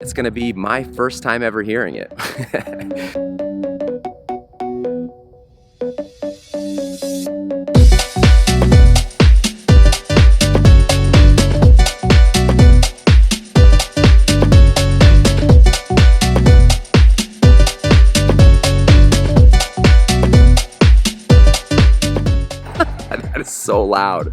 It's gonna be my first time ever hearing it. That is so loud.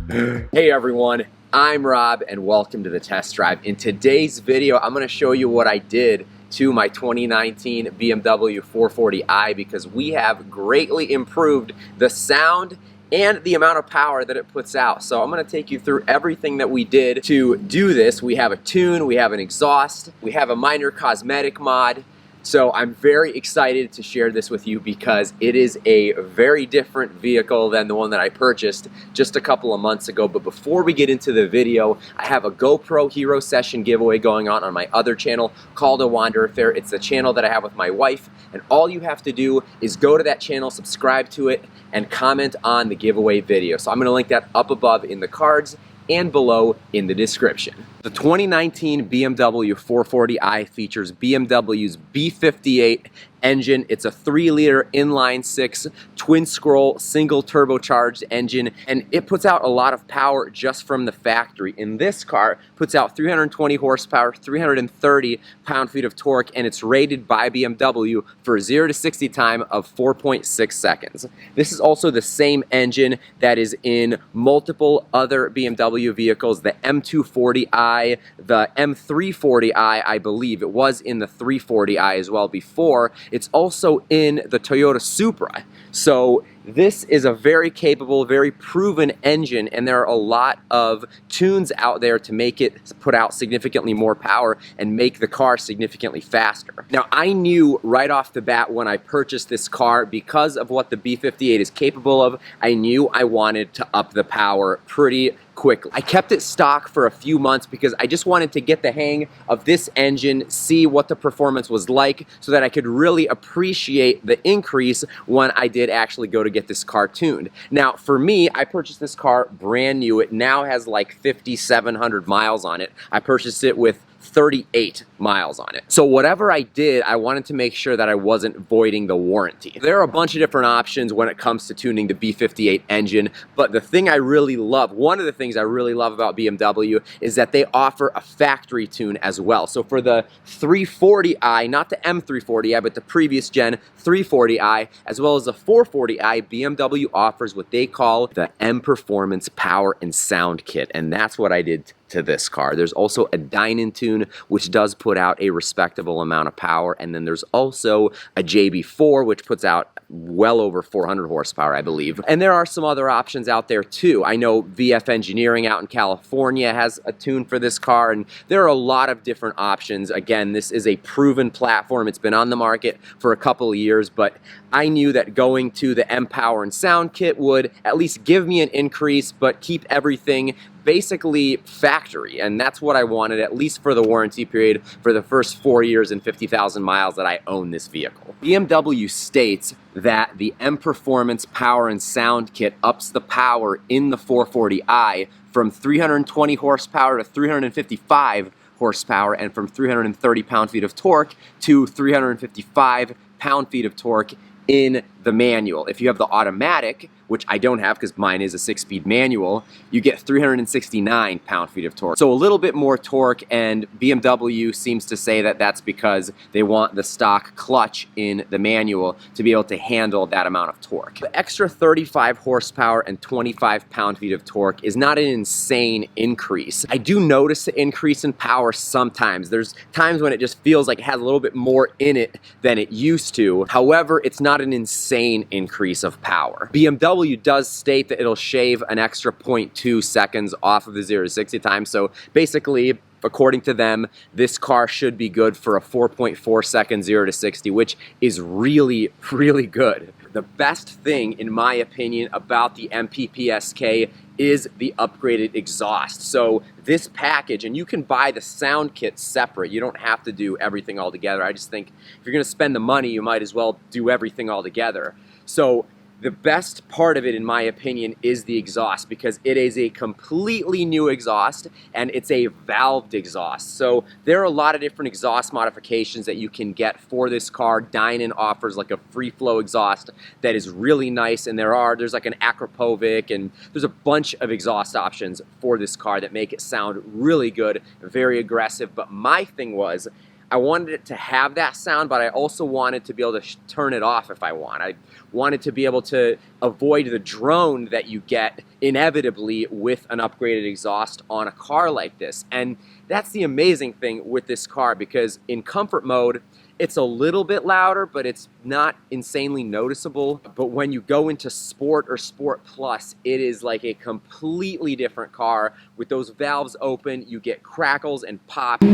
Hey everyone, I'm Rob and welcome to the test drive. In today's video, I'm gonna show you what I did to my 2019 BMW 440i because we have greatly improved the sound and the amount of power that it puts out. So I'm gonna take you through everything that we did to do this. We have a tune, we have an exhaust, we have a minor cosmetic mod. So I'm very excited to share this with you because it is a very different vehicle than the one that I purchased just a couple of months ago. But before we get into the video, I have a GoPro Hero Session giveaway going on my other channel called A Wanderer Fair. It's the channel that I have with my wife, and all you have to do is go to that channel, subscribe to it, and comment on the giveaway video. So I'm gonna link that up above in the cards and below in the description. The 2019 BMW 440i features BMW's B58 engine. It's a 3-liter inline-6 twin-scroll single turbocharged engine, and it puts out a lot of power just from the factory. In this car, puts out 320 horsepower, 330 pound-feet of torque, and it's rated by BMW for a 0 to 60 time of 4.6 seconds. This is also the same engine that is in multiple other BMW vehicles, the M240i, the M340i, I believe. It was in the 340i as well before. It's also in the Toyota Supra. So this is a very capable, very proven engine, and there are a lot of tunes out there to make it put out significantly more power and make the car significantly faster. Now, I knew right off the bat when I purchased this car, because of what the B58 is capable of, I knew I wanted to up the power pretty quickly. I kept it stock for a few months because I just wanted to get the hang of this engine, see what the performance was like, so that I could really appreciate the increase when I did actually go to get this car tuned. Now, for me, I purchased this car brand new. It now has like 5,700 miles on it. I purchased it with 38 miles on it. So whatever I did, I wanted to make sure that I wasn't voiding the warranty. There are a bunch of different options when it comes to tuning the B58 engine, but the thing I really love, one of the things I really love about BMW is that they offer a factory tune as well. So for the 340i, not the M340i, but the previous gen 340i, as well as the 440i, BMW offers what they call the M Performance Power and Sound Kit, and that's what I did to this car. There's also a dine-in tune, which does put out a respectable amount of power, and then there's also a JB4, which puts out well over 400 horsepower, I believe. And there are some other options out there too. I know VF Engineering out in California has a tune for this car, and there are a lot of different options. Again, this is a proven platform. It's been on the market for a couple of years, but I knew that going to the M Power and Sound Kit would at least give me an increase, but keep everything basically factory, and that's what I wanted, at least for the warranty period for the first 4 years and 50,000 miles that I own this vehicle. BMW states that the M Performance Power and Sound Kit ups the power in the 440i from 320 horsepower to 355 horsepower, and from 330 pound-feet of torque to 355 pound-feet of torque in the manual. If you have the automatic, which I don't have because mine is a 6-speed manual, you get 369 pound-feet of torque. So a little bit more torque, and BMW seems to say that that's because they want the stock clutch in the manual to be able to handle that amount of torque. The extra 35 horsepower and 25 pound-feet of torque is not an insane increase. I do notice the increase in power sometimes. There's times when it just feels like it has a little bit more in it than it used to. However, it's not an insane increase of power. BMW does state that it'll shave an extra 0.2 seconds off of the 0 to 60 time, so basically, according to them, this car should be good for a 4.4 second 0 to 60, which is really, really good. The best thing, in my opinion, about the MPPSK is the upgraded exhaust. So this package, and you can buy the sound kit separate. You don't have to do everything all together. I just think if you're gonna spend the money, you might as well do everything all together. So The best part of it, in my opinion, is the exhaust, because it is a completely new exhaust and it's a valved exhaust. So there are a lot of different exhaust modifications that you can get for this car. Dynon offers like a free flow exhaust that is really nice, and there's like an Akrapovic, and there's a bunch of exhaust options for this car that make it sound really good, very aggressive. But my thing was, I wanted it to have that sound, but I also wanted to be able to turn it off if I want. I wanted to be able to avoid the drone that you get inevitably with an upgraded exhaust on a car like this. And that's the amazing thing with this car, because in comfort mode, it's a little bit louder, but it's not insanely noticeable. But when you go into Sport or Sport Plus, it is like a completely different car. With those valves open, you get crackles and pop.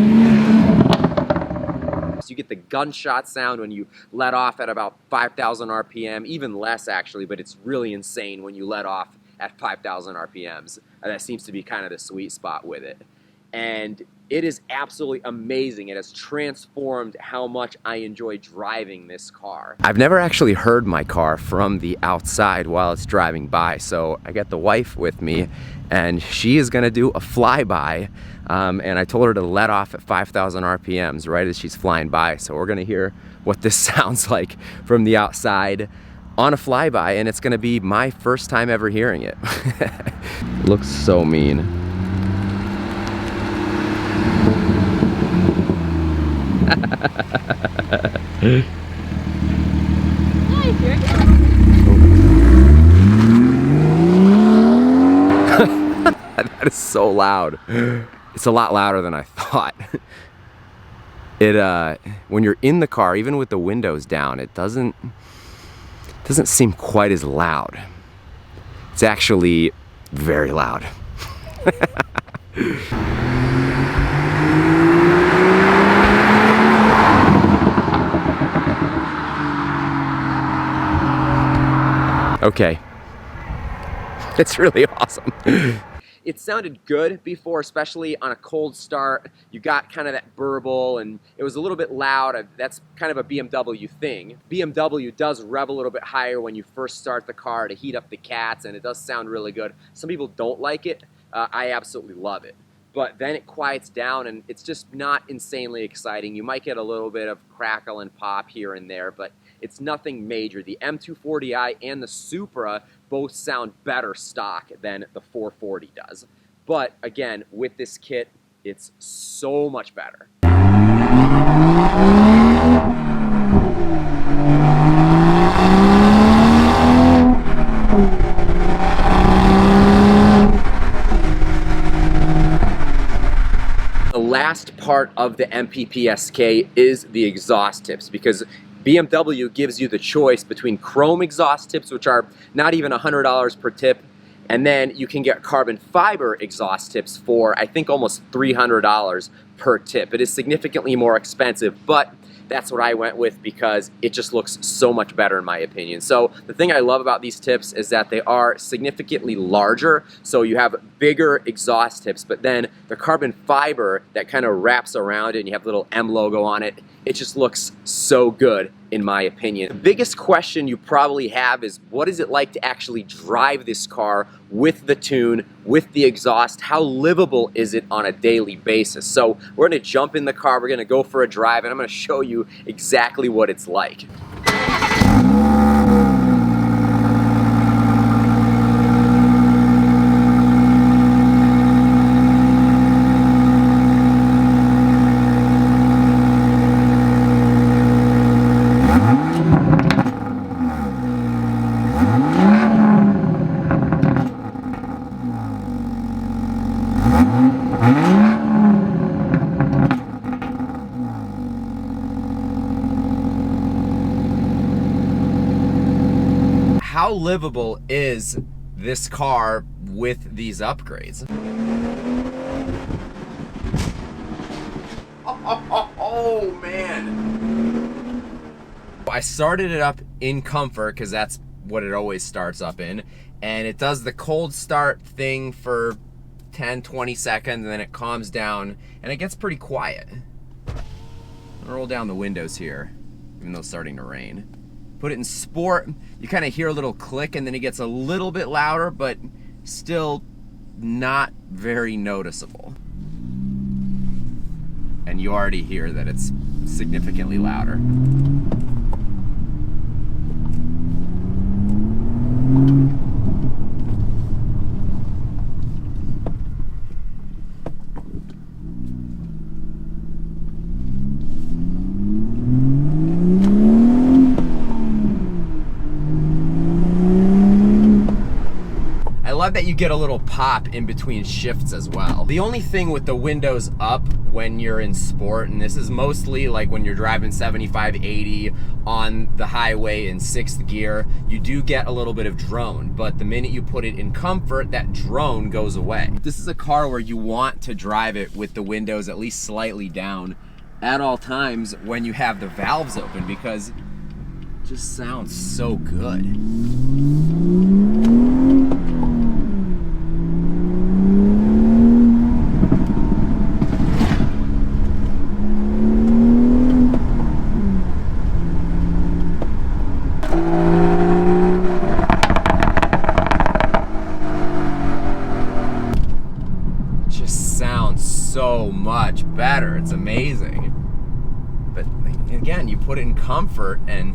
You get the gunshot sound when you let off at about 5,000 RPM, even less actually, but it's really insane when you let off at 5,000 RPMs. That seems to be kind of the sweet spot with it. And it is absolutely amazing. It has transformed how much I enjoy driving this car. I've never actually heard my car from the outside while it's driving by, so I got the wife with me, and she is gonna do a flyby, and I told her to let off at 5,000 RPMs right as she's flying by, so we're gonna hear what this sounds like from the outside on a flyby, and it's gonna be my first time ever hearing it. Looks so mean. That is so loud. It's a lot louder than I thought. When you're in the car, even with the windows down, it doesn't seem quite as loud. It's actually very loud. Okay, it's really awesome. It sounded good before, especially on a cold start. You got kind of that burble, and it was a little bit loud. That's kind of a BMW thing. BMW does rev a little bit higher when you first start the car to heat up the cats, and it does sound really good. Some people don't like it. I absolutely love it. But then it quiets down, and it's just not insanely exciting. You might get a little bit of crackle and pop here and there, but it's nothing major. The M240i and the Supra both sound better stock than the 440 does. But again, with this kit, it's so much better. The last part of the MPPSK is the exhaust tips, because BMW gives you the choice between chrome exhaust tips, which are not even $100 per tip, and then you can get carbon fiber exhaust tips for, I think, almost $300 per tip. It is significantly more expensive, but that's what I went with because it just looks so much better in my opinion. So the thing I love about these tips is that they are significantly larger, so you have bigger exhaust tips, but then the carbon fiber that kind of wraps around it and you have the little M logo on it, it just looks so good in my opinion. The biggest question you probably have is, what is it like to actually drive this car with the tune, with the exhaust? How livable is it on a daily basis? So we're gonna jump in the car, we're gonna go for a drive, and I'm gonna show you exactly what it's like. How livable is this car with these upgrades? Oh man! I started it up in comfort because that's what it always starts up in, and it does the cold start thing for 10-20 seconds, and then it calms down and it gets pretty quiet. I'll roll down the windows here, even though it's starting to rain. Put it in sport, you kind of hear a little click and then it gets a little bit louder, but still not very noticeable. And you already hear that it's significantly louder. I love that you get a little pop in between shifts as well. The only thing with the windows up when you're in sport, and this is mostly like when you're driving 75, 80 on the highway in 6th gear, you do get a little bit of drone, but the minute you put it in comfort, that drone goes away. This is a car where you want to drive it with the windows at least slightly down at all times when you have the valves open, because it just sounds so good. So much better. It's amazing. But again, you put it in comfort and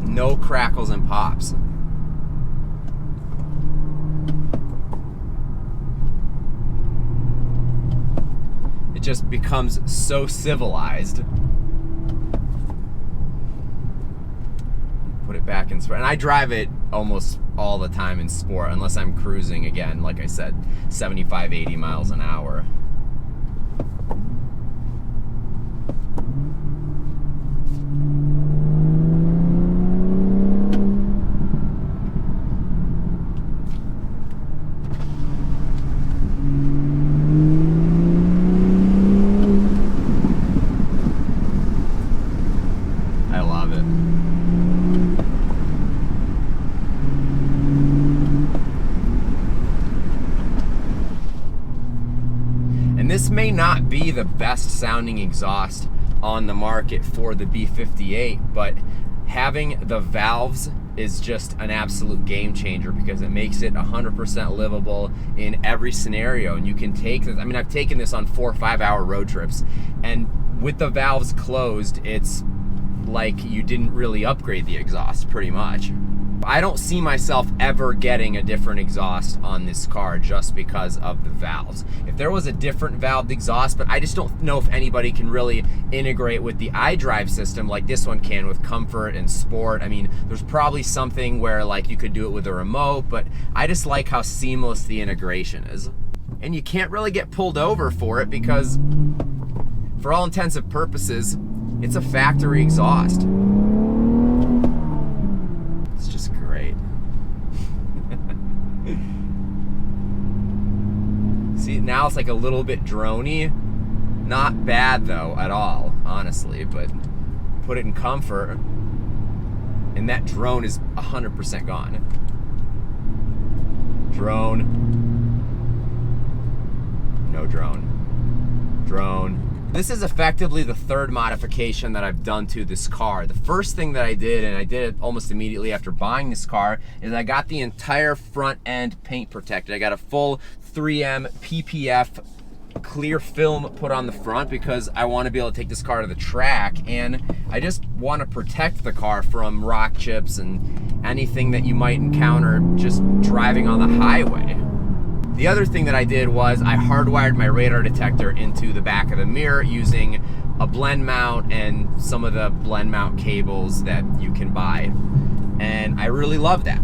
no crackles and pops. It just becomes so civilized. Put it back in sport, and I drive it almost all the time in sport unless I'm cruising, again, like I said, 75, 80 miles an hour. I love it. This may not be the best sounding exhaust on the market for the B58, but having the valves is just an absolute game changer because it makes it 100% livable in every scenario. And you can take this, I mean, I've taken this on 4 or 5 hour road trips, and with the valves closed, it's like you didn't really upgrade the exhaust pretty much. I don't see myself ever getting a different exhaust on this car just because of the valves. If there was a different valved exhaust, but I just don't know if anybody can really integrate with the iDrive system like this one can with comfort and sport. I mean, there's probably something where like you could do it with a remote, but I just like how seamless the integration is. And you can't really get pulled over for it because for all intents and purposes, it's a factory exhaust. It's just great. See, now it's like a little bit droney. Not bad though at all, honestly, but put it in comfort and that drone is 100% gone. Drone. No drone. Drone. This is effectively the third modification that I've done to this car. The first thing that I did, and I did it almost immediately after buying this car, is I got the entire front end paint protected. I got a full 3M PPF clear film put on the front because I want to be able to take this car to the track, and I just want to protect the car from rock chips and anything that you might encounter just driving on the highway. The other thing that I did was I hardwired my radar detector into the back of the mirror using a blend mount and some of the blend mount cables that you can buy. And I really love that.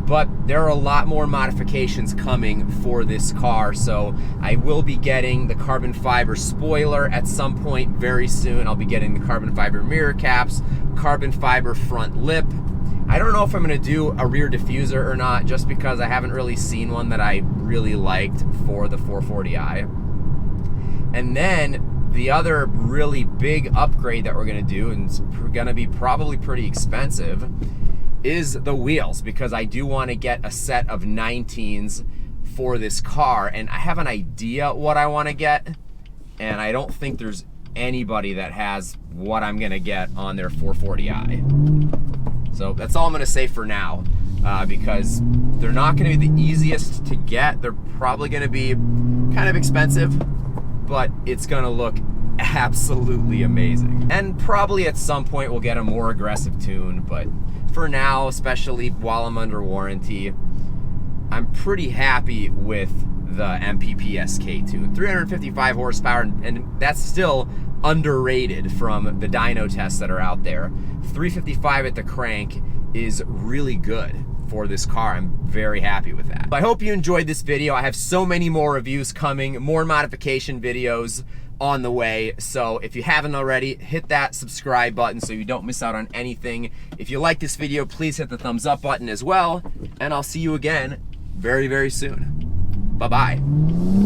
But there are a lot more modifications coming for this car, so I will be getting the carbon fiber spoiler at some point very soon. I'll be getting the carbon fiber mirror caps, carbon fiber front lip. I don't know if I'm gonna do a rear diffuser or not, just because I haven't really seen one that I really liked for the 440i. And then the other really big upgrade that we're gonna do, and it's gonna be probably pretty expensive, is the wheels, because I do wanna get a set of 19s for this car, and I have an idea what I wanna get, and I don't think there's anybody that has what I'm gonna get on their 440i. So that's all I'm gonna say for now, because they're not gonna be the easiest to get. They're probably gonna be kind of expensive, but it's gonna look absolutely amazing. And probably at some point we'll get a more aggressive tune, but for now, especially while I'm under warranty, I'm pretty happy with the MPP SK tune. 355 horsepower, and that's still underrated from the dyno tests that are out there. 355 at the crank is really good for this car. I'm very happy with that. I hope you enjoyed this video. I have so many more reviews coming, more modification videos on the way. So if you haven't already, hit that subscribe button so you don't miss out on anything. If you like this video, please hit the thumbs up button as well. And I'll see you again very, very soon. Bye-bye.